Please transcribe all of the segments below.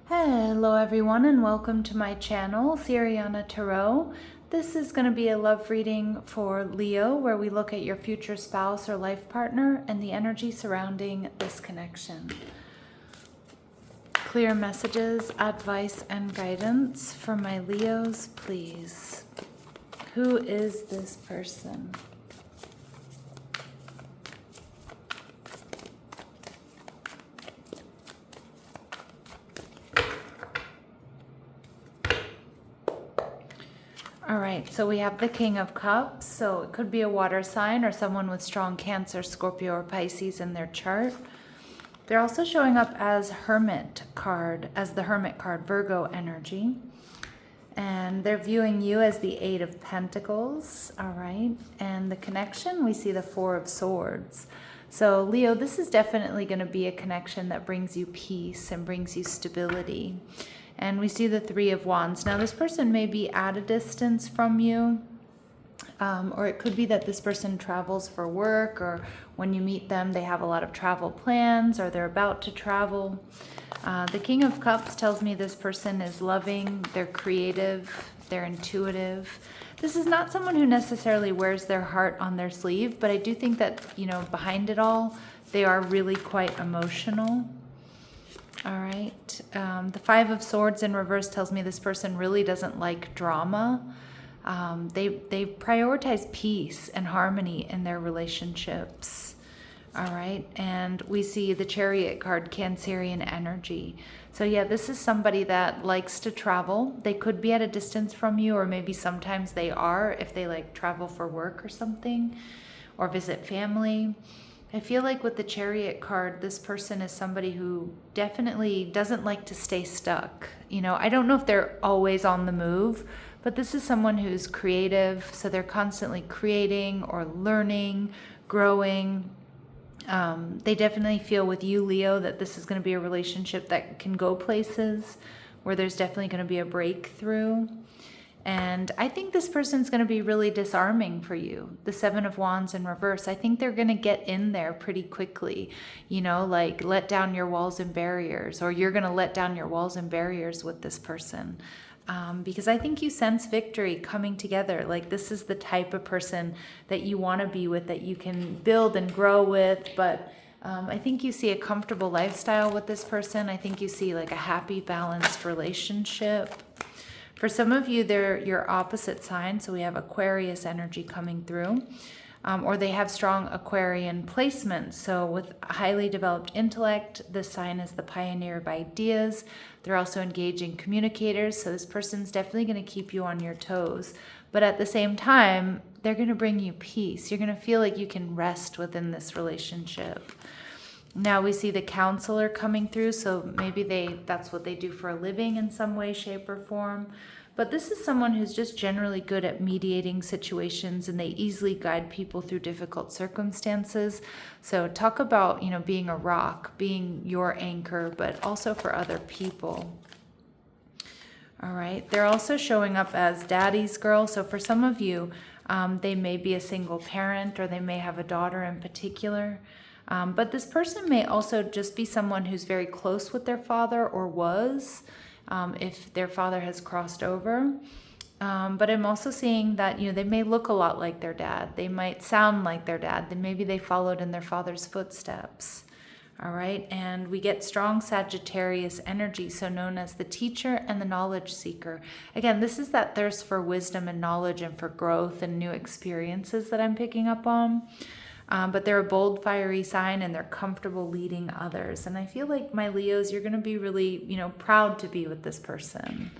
Hello everyone and welcome to my channel, Siriana Tarot. This is going to be a love reading for Leo where we look at your future spouse or life partner and the energy surrounding this connection. Clear messages, advice, and guidance for my Leos, please. Who is this person? All right, so we have the King of Cups. So it could be a water sign or someone with strong Cancer, Scorpio, or Pisces in their chart. They're also showing up as Hermit card, as the Hermit card, Virgo energy. And they're viewing you as the Eight of Pentacles, all right? And the connection, we see the Four of Swords. So Leo, this is definitely going to be a connection that brings you peace and brings you stability. And we see the Three of Wands. Now, this person may be at a distance from you, or it could be that this person travels for work, or when you meet them, they have a lot of travel plans, or they're about to travel. The King of Cups tells me this person is loving, they're creative, they're intuitive. This is not someone who necessarily wears their heart on their sleeve, but I do think that, behind it all, they are really quite emotional. All right. The Five of Swords in reverse tells me this person really doesn't like drama. They prioritize peace and harmony in their relationships. All right. And we see the Chariot card, Cancerian energy. So yeah, this is somebody that likes to travel. They could be at a distance from you, or maybe sometimes they are if they like travel for work or something, or visit family. I feel like with the Chariot card, this person is somebody who definitely doesn't like to stay stuck. I don't know if they're always on the move, but this is someone who's creative. So they're constantly creating or learning, growing. They definitely feel with you, Leo, that this is going to be a relationship that can go places, where there's definitely going to be a breakthrough. And I think this person's going to be really disarming for you. The Seven of Wands in reverse. I think they're going to get in there pretty quickly, like let down your walls and barriers, or you're going to let down your walls and barriers with this person. Because I think you sense victory coming together. Like this is the type of person that you want to be with, that you can build and grow with. But I think you see a comfortable lifestyle with this person. I think you see like a happy, balanced relationship. For some of you, they're your opposite sign. So we have Aquarius energy coming through. Or they have strong Aquarian placements. So with highly developed intellect, this sign is the pioneer of ideas. They're also engaging communicators. So this person's definitely going to keep you on your toes. But at the same time, they're going to bring you peace. You're going to feel like you can rest within this relationship. Now we see the counselor coming through, so maybe that's what they do for a living in some way, shape, or form. But this is someone who's just generally good at mediating situations, and they easily guide people through difficult circumstances. So talk about, being a rock, being your anchor, but also for other people. All right. They're also showing up as daddy's girl. So for some of you, they may be a single parent, or they may have a daughter in particular. But this person may also just be someone who's very close with their father, or was, if their father has crossed over. But I'm also seeing that, they may look a lot like their dad. They might sound like their dad. Then maybe they followed in their father's footsteps. All right. And we get strong Sagittarius energy, so known as the teacher and the knowledge seeker. Again, this is that thirst for wisdom and knowledge and for growth and new experiences that I'm picking up on. But they're a bold, fiery sign, and they're comfortable leading others. And I feel like, my Leos, you're going to be really, proud to be with this person.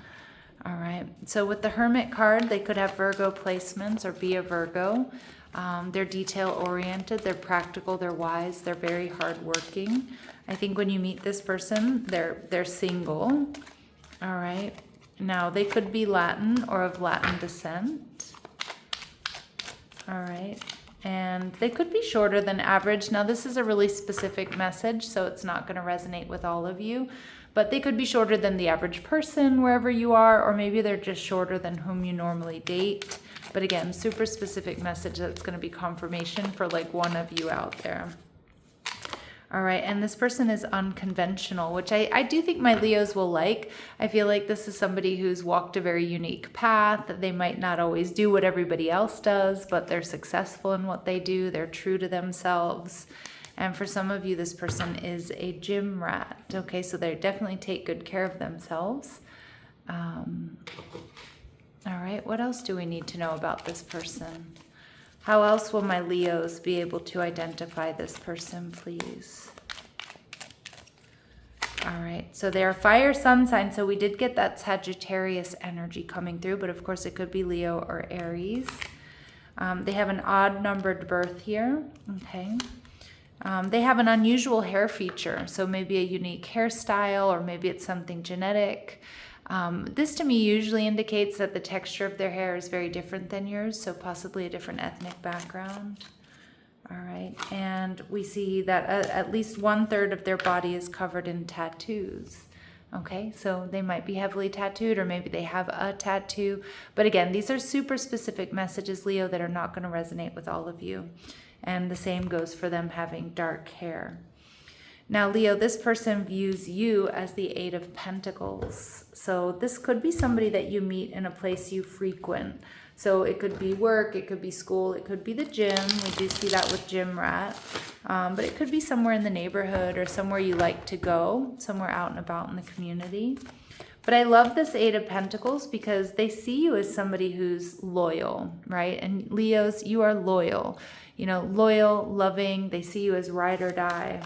All right. So with the Hermit card, they could have Virgo placements or be a Virgo. They're detail-oriented, they're practical, they're wise, they're very hardworking. I think when you meet this person, they're single. All right. Now, they could be Latin or of Latin descent. All right. And they could be shorter than average. Now, this is a really specific message, so it's not going to resonate with all of you. But they could be shorter than the average person wherever you are, or maybe they're just shorter than whom you normally date. But again, super specific message that's going to be confirmation for like one of you out there. All right, and this person is unconventional, which I do think my Leos will like. I feel like this is somebody who's walked a very unique path. They might not always do what everybody else does, but they're successful in what they do. They're true to themselves. And for some of you, this person is a gym rat. Okay, so they definitely take good care of themselves. All right, what else do we need to know about this person? How else will my Leos be able to identify this person, please? All right, so they are fire sun sign. So we did get that Sagittarius energy coming through, but of course it could be Leo or Aries. They have an odd numbered birth here. Okay. They have an unusual hair feature. So maybe a unique hairstyle, or maybe it's something genetic. This to me usually indicates that the texture of their hair is very different than yours, so possibly a different ethnic background. All right, and we see that at least 1/3 of their body is covered in tattoos. Okay, so they might be heavily tattooed, or maybe they have a tattoo. But again, these are super specific messages, Leo, that are not going to resonate with all of you. And the same goes for them having dark hair. Now, Leo, this person views you as the Eight of Pentacles. So this could be somebody that you meet in a place you frequent. So it could be work, it could be school, it could be the gym. We do see that with gym rat. But it could be somewhere in the neighborhood or somewhere you like to go, somewhere out and about in the community. But I love this Eight of Pentacles because they see you as somebody who's loyal, right? And Leos, you are loyal. You know, loyal, loving. They see you as ride or die.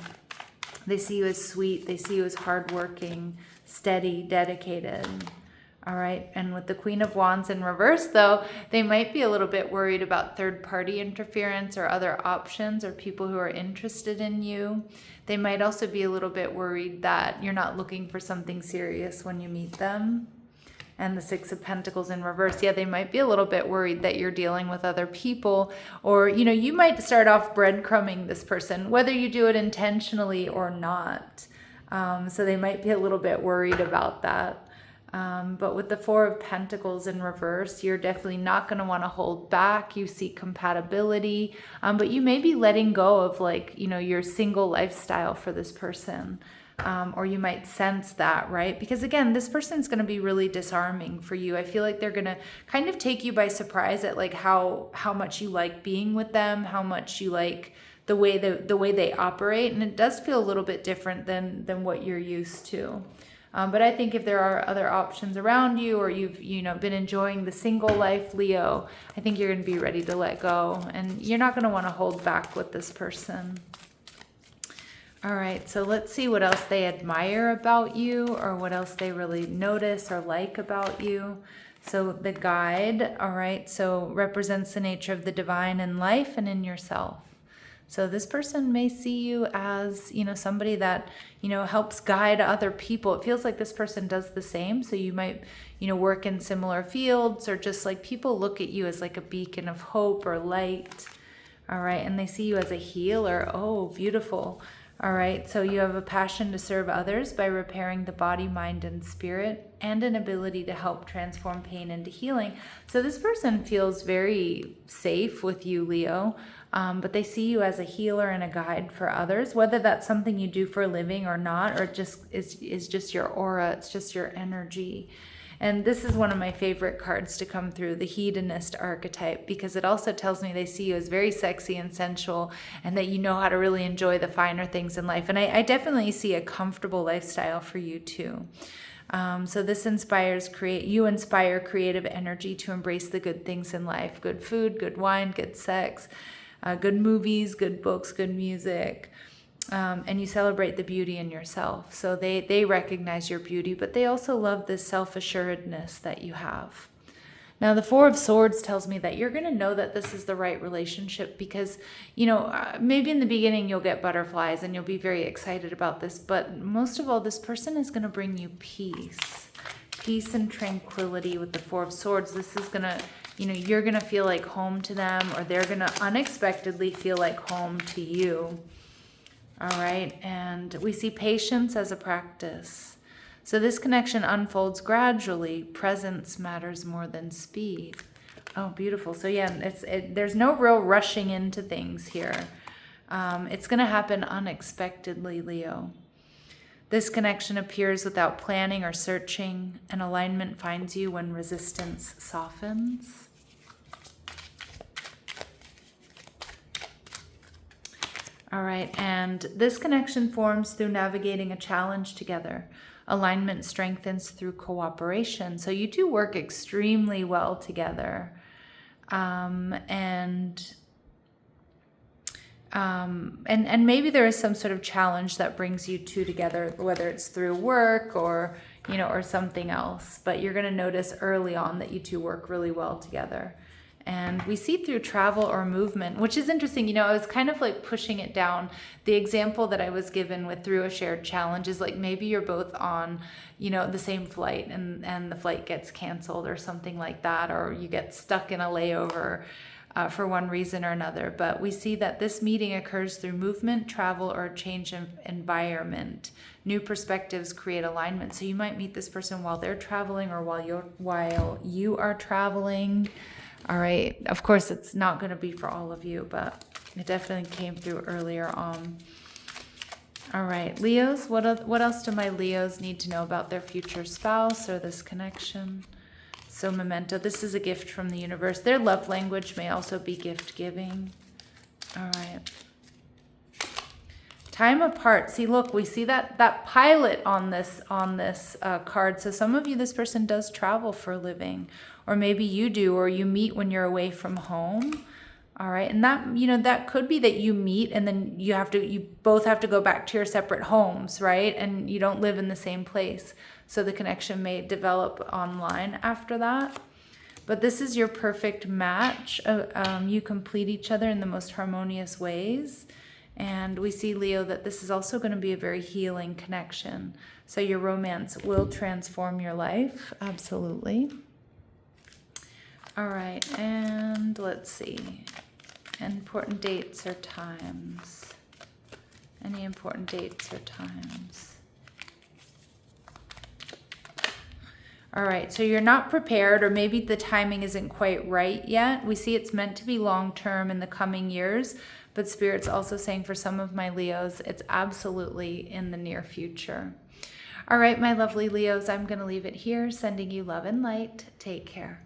They see you as sweet. They see you as hardworking, steady, dedicated. All right. And with the Queen of Wands in reverse, though, they might be a little bit worried about third-party interference or other options or people who are interested in you. They might also be a little bit worried that you're not looking for something serious when you meet them. And the Six of Pentacles in reverse, yeah, they might be a little bit worried that you're dealing with other people, or, you know, you might start off breadcrumbing this person, whether you do it intentionally or not. So they might be a little bit worried about that. But with the Four of Pentacles in reverse, you're definitely not going to want to hold back. You seek compatibility, but you may be letting go of, like, you know, your single lifestyle for this person. Or you might sense that, right? Because again, this person's going to be really disarming for you. I feel like they're going to kind of take you by surprise at like how much you like being with them, how much you like the way they operate, and it does feel a little bit different than what you're used to. But I think if there are other options around you, or you've been enjoying the single life, Leo, I think you're going to be ready to let go, and you're not going to want to hold back with this person. All right, so let's see what else they admire about you, or what else they really notice or like about you. So the Guide, all right, so represents the nature of the divine in life and in yourself. So this person may see you as, you know, somebody that, you know, helps guide other people. It feels like this person does the same. So you might, you know, work in similar fields, or just like people look at you as like a beacon of hope or light. All right, and they see you as a healer. Oh, beautiful. All right, so you have a passion to serve others by repairing the body, mind, and spirit, and an ability to help transform pain into healing. So this person feels very safe with you, Leo, but they see you as a healer and a guide for others, whether that's something you do for a living or not, or just is just your aura, it's just your energy. And this is one of my favorite cards to come through, the hedonist archetype, because it also tells me they see you as very sexy and sensual, and that you know how to really enjoy the finer things in life. And I definitely see a comfortable lifestyle for you too. So this you inspire creative energy to embrace the good things in life: good food, good wine, good sex, good movies, good books, good music. And you celebrate the beauty in yourself. So they recognize your beauty, but they also love this self-assuredness that you have. Now, the Four of Swords tells me that you're going to know that this is the right relationship, because, you know, maybe in the beginning you'll get butterflies and you'll be very excited about this, but most of all, this person is going to bring you peace and tranquility with the Four of Swords. This is going to, you know, you're going to feel like home to them, or they're going to unexpectedly feel like home to you. All right, and we see patience as a practice. So this connection unfolds gradually. Presence matters more than speed. Oh, beautiful. So yeah, there's no real rushing into things here. It's going to happen unexpectedly, Leo. This connection appears without planning or searching, and alignment finds you when resistance softens. All right, and this connection forms through navigating a challenge together. Alignment strengthens through cooperation. So you two work extremely well together. And maybe there is some sort of challenge that brings you two together, whether it's through work or, you know, or something else. But you're going to notice early on that you two work really well together. And we see through travel or movement, which is interesting. You know, I was kind of like pushing it down. The example that I was given with through a shared challenge is like maybe you're both on, you know, the same flight and the flight gets canceled or something like that, or you get stuck in a layover for one reason or another. But we see that this meeting occurs through movement, travel, or change in environment. New perspectives create alignment. So you might meet this person while they're traveling or while you are traveling. All right. Of course, it's not going to be for all of you, but it definitely came through earlier on. All right, Leos, what else do my Leos need to know about their future spouse or this connection? So memento, this is a gift from the universe. Their love language may also be gift giving. All right. Time apart. See, look, we see that pilot on this card. So some of you, this person does travel for a living, or maybe you do, or you meet when you're away from home. All right, and that, you know, that could be that you meet and then you both have to go back to your separate homes, right? And you don't live in the same place. So the connection may develop online after that. But this is your perfect match. You complete each other in the most harmonious ways. And we see, Leo, that this is also going to be a very healing connection. So your romance will transform your life. Absolutely. All right, and let's see. Important dates or times. Any important dates or times? All right, so you're not prepared, or maybe the timing isn't quite right yet. We see it's meant to be long-term in the coming years, but Spirit's also saying for some of my Leos, it's absolutely in the near future. All right, my lovely Leos, I'm going to leave it here, sending you love and light. Take care.